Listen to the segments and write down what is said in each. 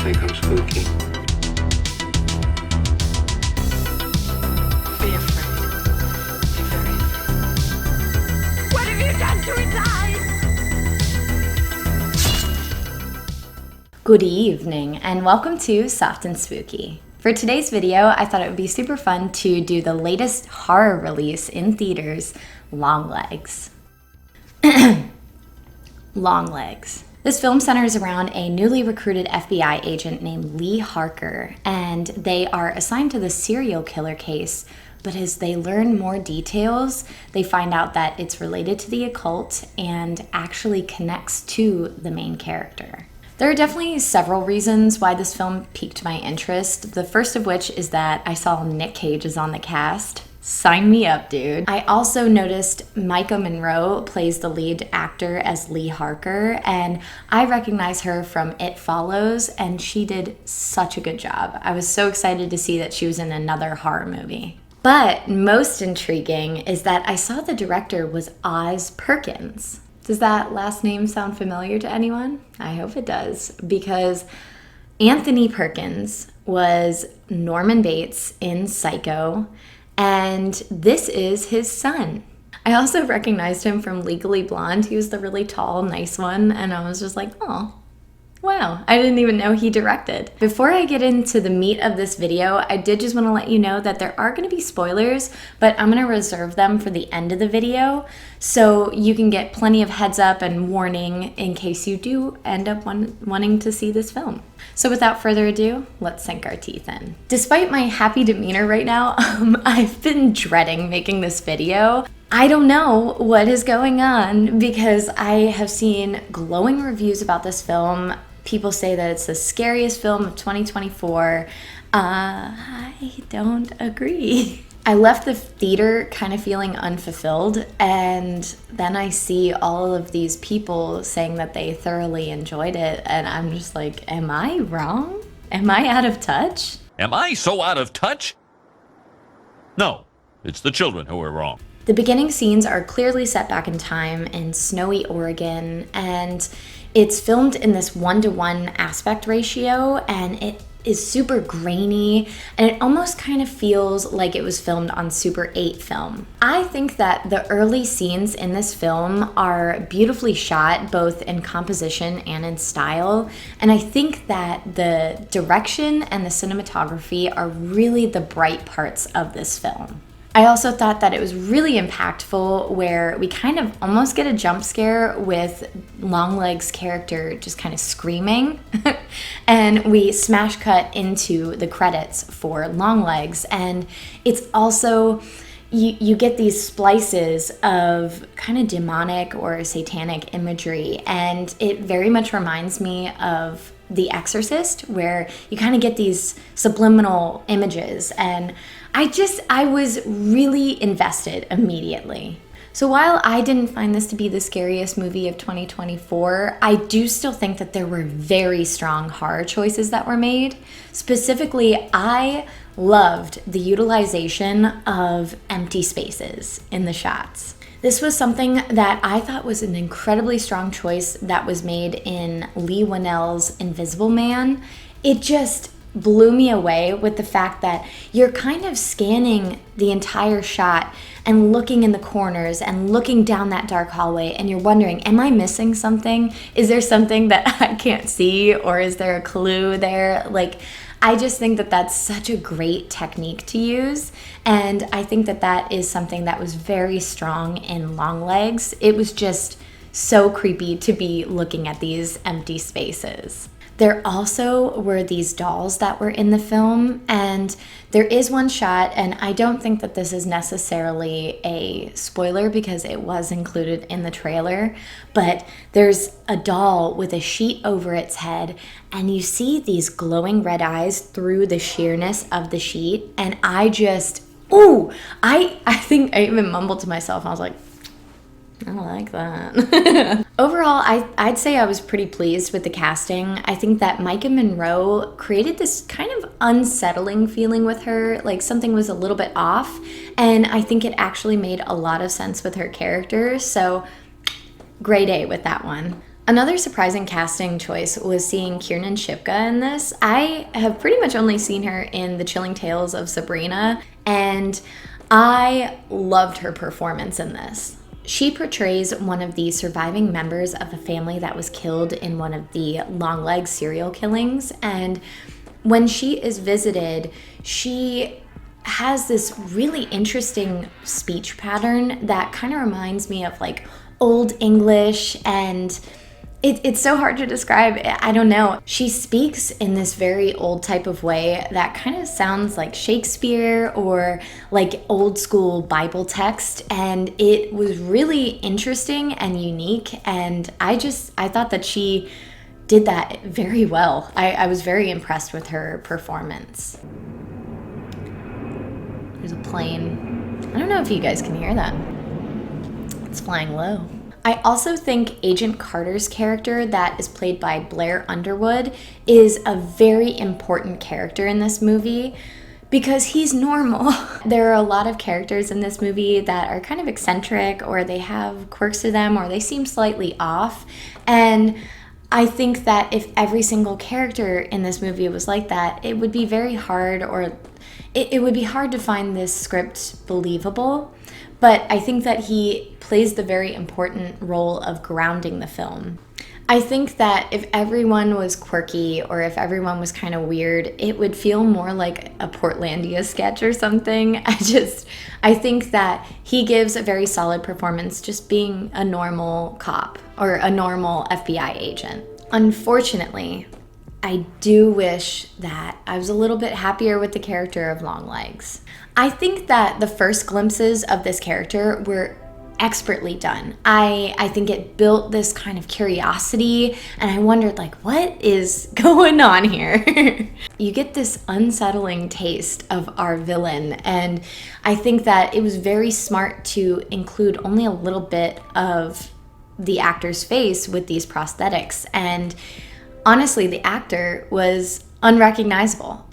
think I'm spooky? Be afraid. Be very afraid. What have you done to his eyes? Good evening and welcome to Soft and Spooky. For today's video, I thought it would be super fun to do the latest horror release in theaters, Longlegs. Longlegs. This film centers around a newly recruited FBI agent named Lee Harker, and they are assigned to the serial killer case, but as they learn more details, they find out that it's related to the occult and actually connects to the main character. There are definitely several reasons why this film piqued my interest, the first of which is that I saw Nick Cage is on the cast. Sign me up, dude. I also noticed Micah Monroe plays the lead actor as Lee Harker, and I recognize her from It Follows, and she did such a good job. I was so excited to see that she was in another horror movie. But most intriguing is that I saw the director was Oz Perkins. Does that last name sound familiar to anyone? I hope it does, because Anthony Perkins was Norman Bates in Psycho, and this is his son. I also recognized him from Legally Blonde. He was the really tall, nice one, and I was just like, oh, wow, I didn't even know he directed. Before I get into the meat of this video, I did just want to let you know that there are going to be spoilers, but I'm going to reserve them for the end of the video so you can get plenty of heads up and warning in case you do end up wanting to see this film. So without further ado, let's sink our teeth in. Despite my happy demeanor right now, I've been dreading making this video. I don't know what is going on because I have seen glowing reviews about this film. People say that it's the scariest film of 2024. I don't agree. I left the theater kind of feeling unfulfilled, and then I see all of these people saying that they thoroughly enjoyed it, and I'm just like, am I wrong? Am I out of touch? Am I so out of touch? No, it's the children who are wrong. The beginning scenes are clearly set back in time in snowy Oregon, and it's filmed in this 1-to-1 aspect ratio, and it is super grainy, and it almost kind of feels like it was filmed on Super 8 film. I think that the early scenes in this film are beautifully shot, both in composition and in style, and I think that the direction and the cinematography are really the bright parts of this film. I also thought that it was really impactful where we kind of almost get a jump scare with Longlegs' character just kind of screaming and we smash cut into the credits for Longlegs, and it's also you get these splices of kind of demonic or satanic imagery, and it very much reminds me of The Exorcist, where you kind of get these subliminal images, and I was really invested immediately. So while I didn't find this to be the scariest movie of 2024, I do still think that there were very strong horror choices that were made. Specifically, I loved the utilization of empty spaces in the shots. This was something that I thought was an incredibly strong choice that was made in Leigh Whannell's Invisible Man. It just blew me away with the fact that you're kind of scanning the entire shot and looking in the corners and looking down that dark hallway, and you're wondering, am I missing something? Is there something that I can't see, or is there a clue there? Like, I just think that that's such a great technique to use, and I think that that is something that was very strong in Longlegs. It was just so creepy to be looking at these empty spaces. There also were these dolls that were in the film, and there is one shot, and I don't think that this is necessarily a spoiler because it was included in the trailer, but there's a doll with a sheet over its head, and you see these glowing red eyes through the sheerness of the sheet, and I think I even mumbled to myself. I was like, I like that. Overall, I'd say I was pretty pleased with the casting. I think that Micah Monroe created this kind of unsettling feeling with her, like something was a little bit off, and I think it actually made a lot of sense with her character, so grade A with that one. Another surprising casting choice was seeing Kiernan Shipka in this. I have pretty much only seen her in The Chilling Tales of Sabrina, and I loved her performance in this. She portrays one of the surviving members of a family that was killed in one of the Longlegs serial killings, and when she is visited, she has this really interesting speech pattern that kind of reminds me of like Old English, and it's so hard to describe. I don't know. She speaks in this very old type of way that kind of sounds like Shakespeare or like old school Bible text. And it was really interesting and unique. And I thought that she did that very well. I was very impressed with her performance. There's a plane. I don't know if you guys can hear that. It's flying low. I also think Agent Carter's character, that is played by Blair Underwood, is a very important character in this movie because he's normal. There are a lot of characters in this movie that are kind of eccentric, or they have quirks to them, or they seem slightly off. And I think that if every single character in this movie was like that, it would be very hard, or it would be hard to find this script believable. But I think that he plays the very important role of grounding the film. I think that if everyone was quirky, or if everyone was kind of weird, it would feel more like a Portlandia sketch or something. I think that he gives a very solid performance just being a normal cop or a normal FBI agent. Unfortunately, I do wish that I was a little bit happier with the character of Longlegs. I think that the first glimpses of this character were expertly done. I think it built this kind of curiosity, and I wondered, like, what is going on here? You get this unsettling taste of our villain, and I think that it was very smart to include only a little bit of the actor's face with these prosthetics. And honestly, the actor was unrecognizable.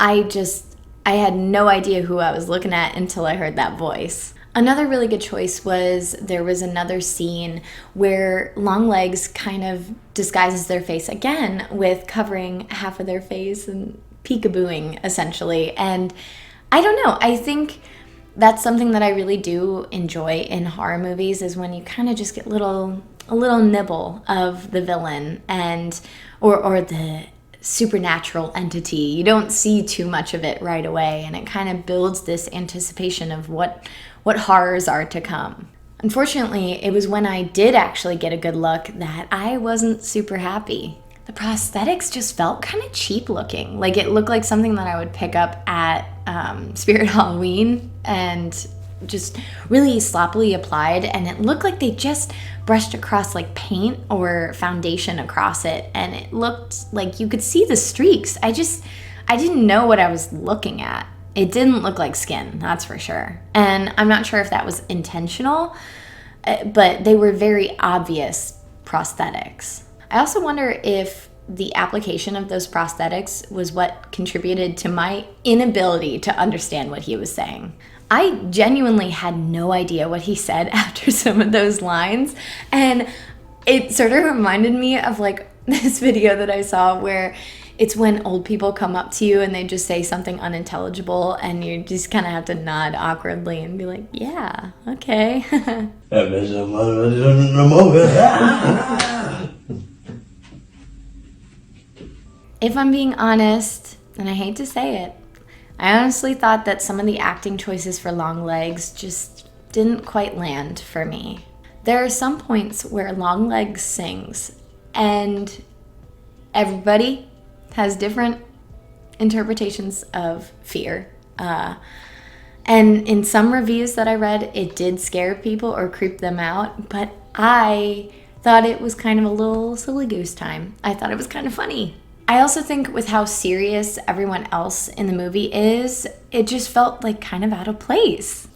I had no idea who I was looking at until I heard that voice. Another really good choice was there was another scene where Longlegs kind of disguises their face again with covering half of their face and peekabooing, essentially. And I don't know, I think that's something that I really do enjoy in horror movies, is when you kind of just get a little nibble of the villain and or the supernatural entity. You don't see too much of it right away, and it kind of builds this anticipation of what horrors are to come. Unfortunately, it was when I did actually get a good look that I wasn't super happy. The prosthetics just felt kind of cheap looking. Like, it looked like something that I would pick up at Spirit Halloween, and just really sloppily applied, and it looked like they just brushed across like paint or foundation across it, and it looked like you could see the streaks. I didn't know what I was looking at. It didn't look like skin, that's for sure. And I'm not sure if that was intentional, but they were very obvious prosthetics. I also wonder if the application of those prosthetics was what contributed to my inability to understand what he was saying. I genuinely had no idea what he said after some of those lines, and it sort of reminded me of like this video that I saw where it's when old people come up to you and they just say something unintelligible, and you just kind of have to nod awkwardly and be like, yeah, okay. If I'm being honest, and I hate to say it, I honestly thought that some of the acting choices for Longlegs just didn't quite land for me. There are some points where Longlegs sings, and everybody has different interpretations of fear. And in some reviews that I read, it did scare people or creep them out, but I thought it was kind of a little silly goose time. I thought it was kind of funny. I also think with how serious everyone else in the movie is, it just felt like kind of out of place.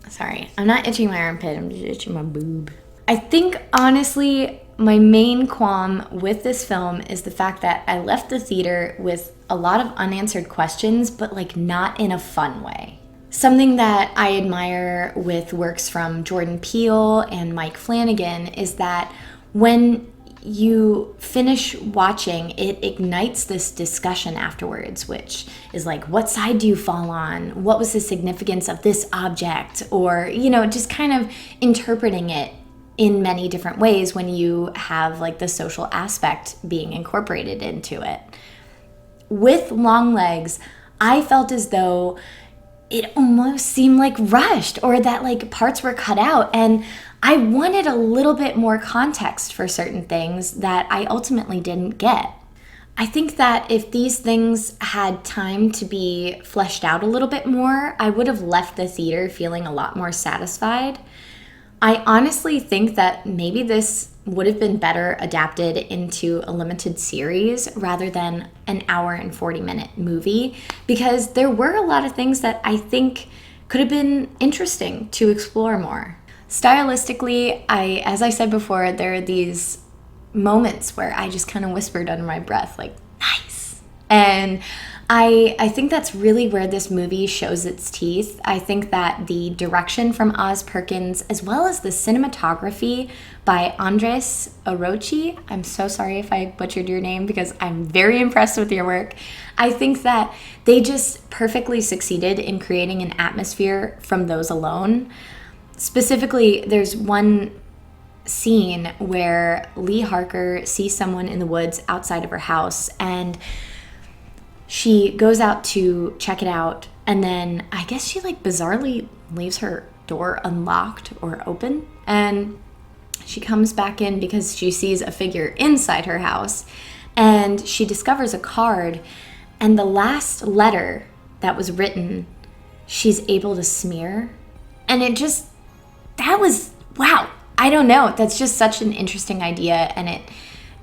Sorry, I'm not itching my armpit, I'm just itching my boob. I think, honestly, my main qualm with this film is the fact that I left the theater with a lot of unanswered questions, but like not in a fun way. Something that I admire with works from Jordan Peele and Mike Flanagan is that when you finish watching, it ignites this discussion afterwards, which is like, what side do you fall on? What was the significance of this object? Or, just kind of interpreting it in many different ways when you have like the social aspect being incorporated into it. With Longlegs, I felt as though it almost seemed like rushed, or that like parts were cut out, and I wanted a little bit more context for certain things that I ultimately didn't get. I think that if these things had time to be fleshed out a little bit more, I would have left the theater feeling a lot more satisfied. I honestly think that maybe this would have been better adapted into a limited series rather than an hour and 40-minute movie, because there were a lot of things that I think could have been interesting to explore more. Stylistically, as I said before, there are these moments where I just kind of whispered under my breath, like, nice. And I think that's really where this movie shows its teeth. I think that the direction from Oz Perkins, as well as the cinematography by Andres Orochi, I'm so sorry if I butchered your name because I'm very impressed with your work. I think that they just perfectly succeeded in creating an atmosphere from those alone. Specifically, there's one scene where Lee Harker sees someone in the woods outside of her house, and she goes out to check it out, and then I guess she like bizarrely leaves her door unlocked or open, and she comes back in because she sees a figure inside her house, and she discovers a card, and the last letter that was written, she's able to smear. And that was, wow. I don't know. That's just such an interesting idea, and it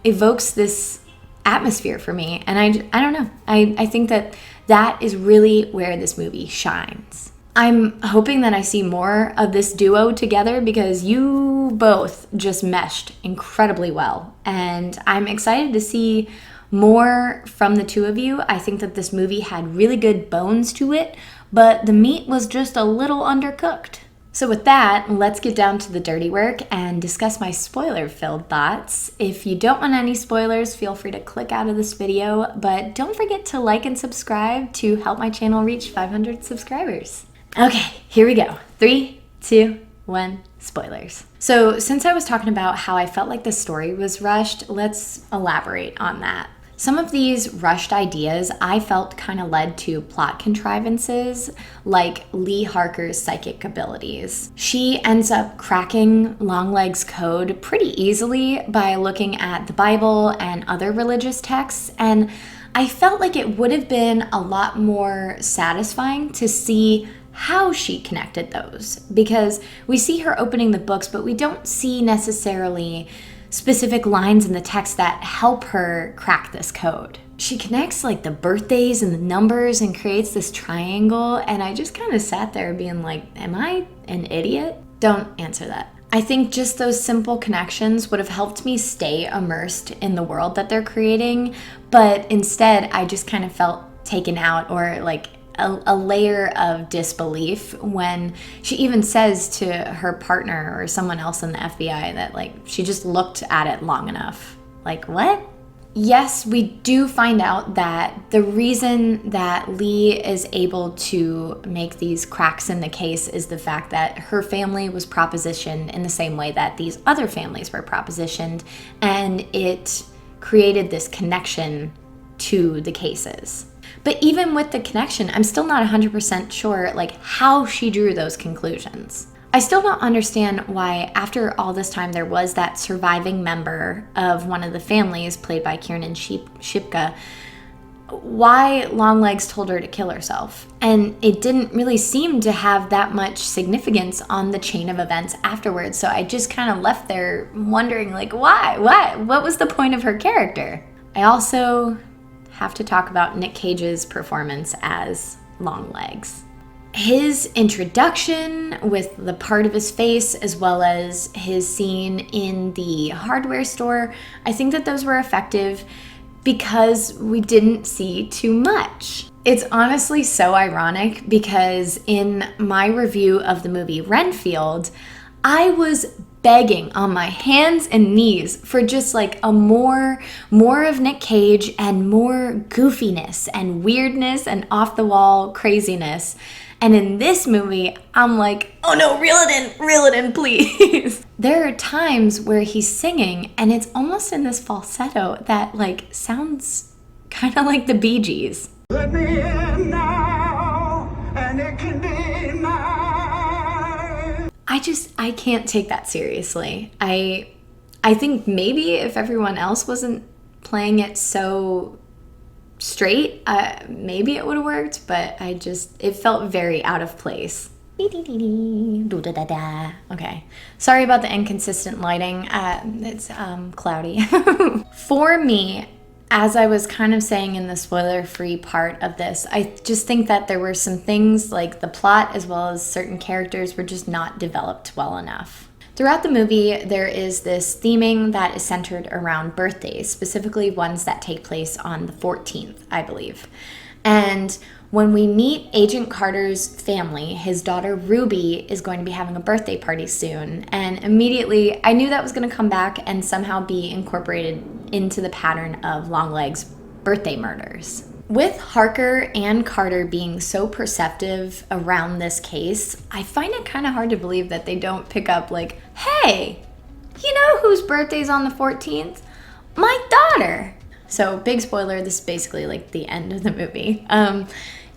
evokes this atmosphere for me. And I don't know. I think that is really where this movie shines. I'm hoping that I see more of this duo together because you both just meshed incredibly well. And I'm excited to see more from the two of you. I think that this movie had really good bones to it, but the meat was just a little undercooked. So with that, let's get down to the dirty work and discuss my spoiler-filled thoughts. If you don't want any spoilers, feel free to click out of this video, but don't forget to like and subscribe to help my channel reach 500 subscribers. Okay, here we go. 3, 2, 1, spoilers. So since I was talking about how I felt like the story was rushed, let's elaborate on that. Some of these rushed ideas I felt kind of led to plot contrivances, like Lee Harker's psychic abilities. She ends up cracking Longlegs' code pretty easily by looking at the Bible and other religious texts, and I felt like it would have been a lot more satisfying to see how she connected those, because we see her opening the books, but we don't see necessarily specific lines in the text that help her crack this code. She connects like the birthdays and the numbers and creates this triangle, and I just kind of sat there being like, am I an idiot? Don't answer that. I think just those simple connections would have helped me stay immersed in the world that they're creating, but instead I just kind of felt taken out, or like a layer of disbelief when she even says to her partner or someone else in the FBI that like she just looked at it long enough. Like, what? Yes, we do find out that the reason that Lee is able to make these cracks in the case is the fact that her family was propositioned in the same way that these other families were propositioned, and it created this connection to the cases. But even with the connection, I'm still not 100% sure like how she drew those conclusions. I still don't understand why after all this time there was that surviving member of one of the families, played by Kiernan Shipka, why Longlegs told her to kill herself. And it didn't really seem to have that much significance on the chain of events afterwards, so I just kind of left there wondering like, why? What was the point of her character? I also have to talk about Nick Cage's performance as Longlegs. His introduction with the part of his face, as well as his scene in the hardware store, I think that those were effective because we didn't see too much. It's honestly so ironic because in my review of the movie Renfield, I was begging on my hands and knees for just like a more of Nick Cage and more goofiness and weirdness and off the wall craziness. And in this movie, I'm like, oh no, reel it in, please. There are times where he's singing and it's almost in this falsetto that like sounds kind of like the Bee Gees. Let me in now, and it can be now. I can't take that seriously. I think maybe if everyone else wasn't playing it so straight, maybe it would have worked, but it felt very out of place. Okay, sorry about the inconsistent lighting. It's cloudy. For me, as I was kind of saying in the spoiler-free part of this, I just think that there were some things like the plot as well as certain characters were just not developed well enough. Throughout the movie, there is this theming that is centered around birthdays, specifically ones that take place on the 14th, I believe. And when we meet Agent Carter's family, his daughter Ruby is going to be having a birthday party soon. And immediately, I knew that was going to come back and somehow be incorporated into the pattern of Longlegs' birthday murders. With Harker and Carter being so perceptive around this case, I find it kind of hard to believe that they don't pick up like, hey, you know whose birthday's on the 14th? My daughter! So, big spoiler, this is basically like the end of the movie.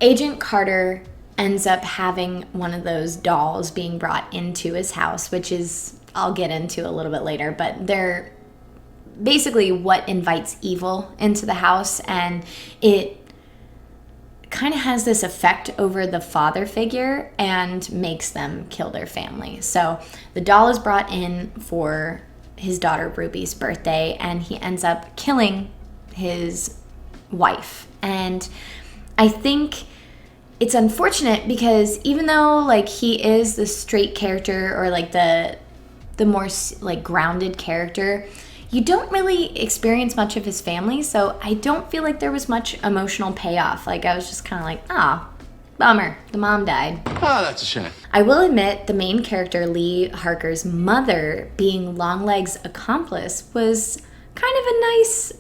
Agent Carter ends up having one of those dolls being brought into his house, which is, I'll get into a little bit later, but they're basically what invites evil into the house, and it kind of has this effect over the father figure and makes them kill their family. So the doll is brought in for his daughter Ruby's birthday, and he ends up killing his wife. And I think it's unfortunate because even though like he is the straight character or like the more like grounded character, you don't really experience much of his family, so I don't feel like there was much emotional payoff. Like I was just kind of like, bummer, the mom died. Oh, that's a shame. I will admit the main character, Lee Harker's mother, being Longlegs' accomplice was kind of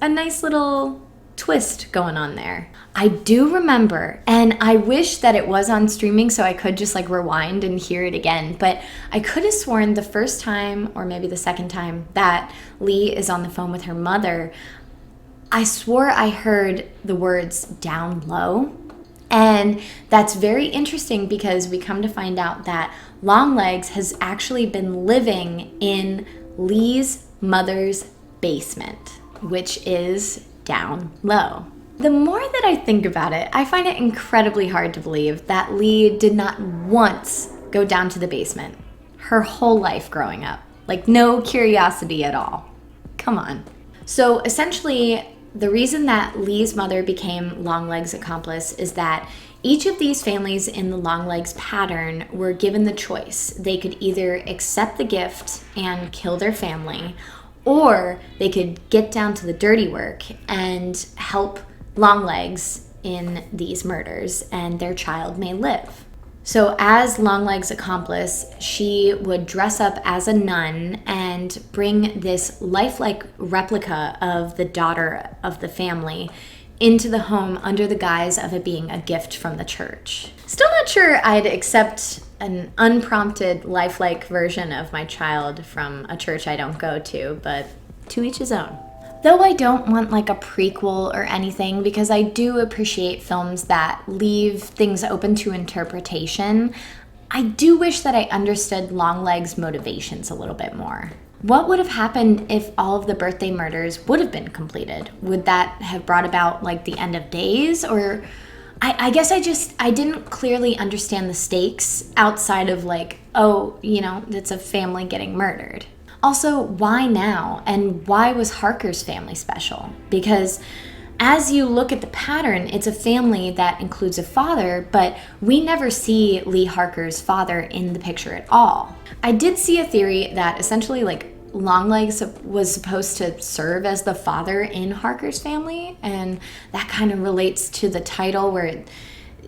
a nice little twist going on there. I do remember, and I wish that it was on streaming so I could just like rewind and hear it again, but I could have sworn the first time or maybe the second time that Lee is on the phone with her mother, I swore I heard the words down low. And that's very interesting because we come to find out that Longlegs has actually been living in Lee's mother's basement, which is down low. The more that I think about it, I find it incredibly hard to believe that Lee did not once go down to the basement her whole life growing up. Like no curiosity at all. Come on. So essentially, the reason that Lee's mother became Longlegs' accomplice is that each of these families in the Longlegs pattern were given the choice. They could either accept the gift and kill their family, or they could get down to the dirty work and help Longlegs in these murders, and their child may live. So as Longlegs' accomplice, she would dress up as a nun and bring this lifelike replica of the daughter of the family into the home under the guise of it being a gift from the church. Still not sure I'd accept an unprompted lifelike version of my child from a church I don't go to, but to each his own. Though I don't want like a prequel or anything, because I do appreciate films that leave things open to interpretation, I do wish that I understood Longlegs' motivations a little bit more. What would have happened if all of the birthday murders would have been completed? Would that have brought about like the end of days? Or I guess I didn't clearly understand the stakes outside of like, oh, you know, it's a family getting murdered. Also, why now? And why was Harker's family special? Because as you look at the pattern, it's a family that includes a father, but we never see Lee Harker's father in the picture at all. I did see a theory that essentially like Longlegs was supposed to serve as the father in Harker's family, and that kind of relates to the title where,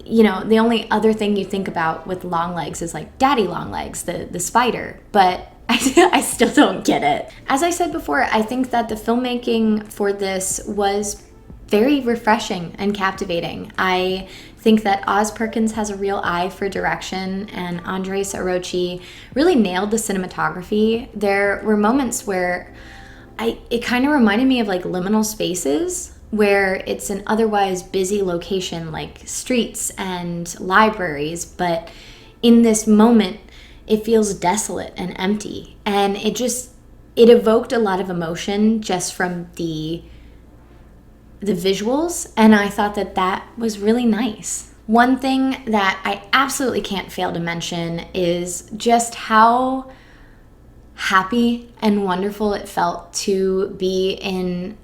you know, the only other thing you think about with Longlegs is like Daddy Longlegs, the spider, but I still don't get it. As I said before, I think that the filmmaking for this was very refreshing and captivating. I think that Oz Perkins has a real eye for direction, and Andres Orochi really nailed the cinematography. There were moments where it kind of reminded me of like liminal spaces, where it's an otherwise busy location like streets and libraries, but in this moment it feels desolate and empty, and it evoked a lot of emotion just from the visuals, and I thought that was really nice. One thing that I absolutely can't fail to mention is just how happy and wonderful it felt to be in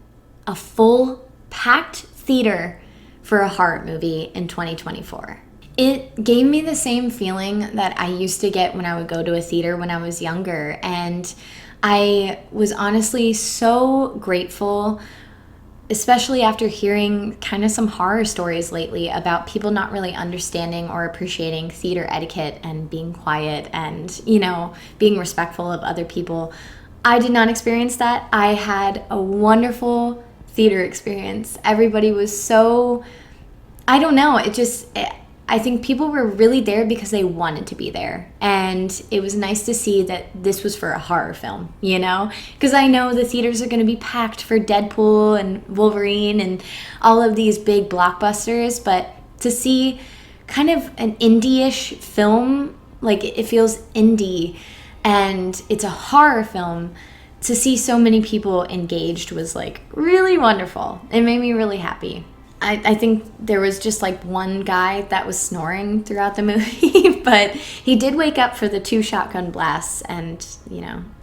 a full packed theater for a horror movie in 2024. It gave me the same feeling that I used to get when I would go to a theater when I was younger, and I was honestly so grateful, especially after hearing kind of some horror stories lately about people not really understanding or appreciating theater etiquette and being quiet and, being respectful of other people. I did not experience that. I had a wonderful theater experience. Everybody was so, I don't know, I think people were really there because they wanted to be there. And it was nice to see that this was for a horror film, Because I know the theaters are going to be packed for Deadpool and Wolverine and all of these big blockbusters. But to see kind of an indie-ish film, like it feels indie, and it's a horror film, to see so many people engaged was like really wonderful. It made me really happy. I think there was just like one guy that was snoring throughout the movie, but he did wake up for the 2 shotgun blasts, and,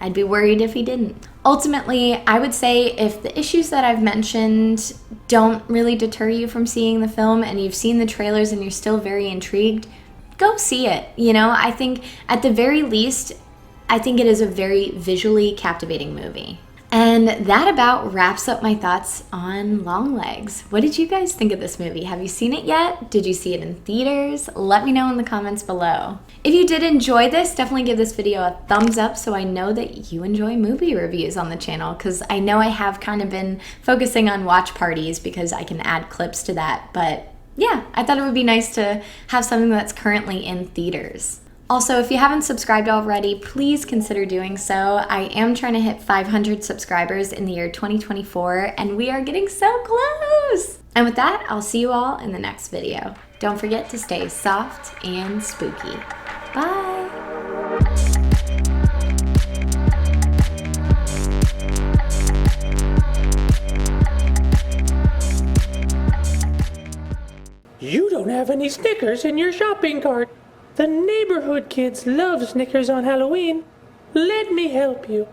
I'd be worried if he didn't. Ultimately, I would say if the issues that I've mentioned don't really deter you from seeing the film and you've seen the trailers and you're still very intrigued, go see it. I think at the very least, I think it is a very visually captivating movie. And that about wraps up my thoughts on Longlegs. What did you guys think of this movie? Have you seen it yet? Did you see it in theaters? Let me know in the comments below. If you did enjoy this, definitely give this video a thumbs up so I know that you enjoy movie reviews on the channel, because I know I have kind of been focusing on watch parties because I can add clips to that. But yeah, I thought it would be nice to have something that's currently in theaters. Also, if you haven't subscribed already, please consider doing so. I am trying to hit 500 subscribers in the year 2024, and we are getting so close! And with that, I'll see you all in the next video. Don't forget to stay soft and spooky. Bye! You don't have any Snickers in your shopping cart. The neighborhood kids love Snickers on Halloween. Let me help you.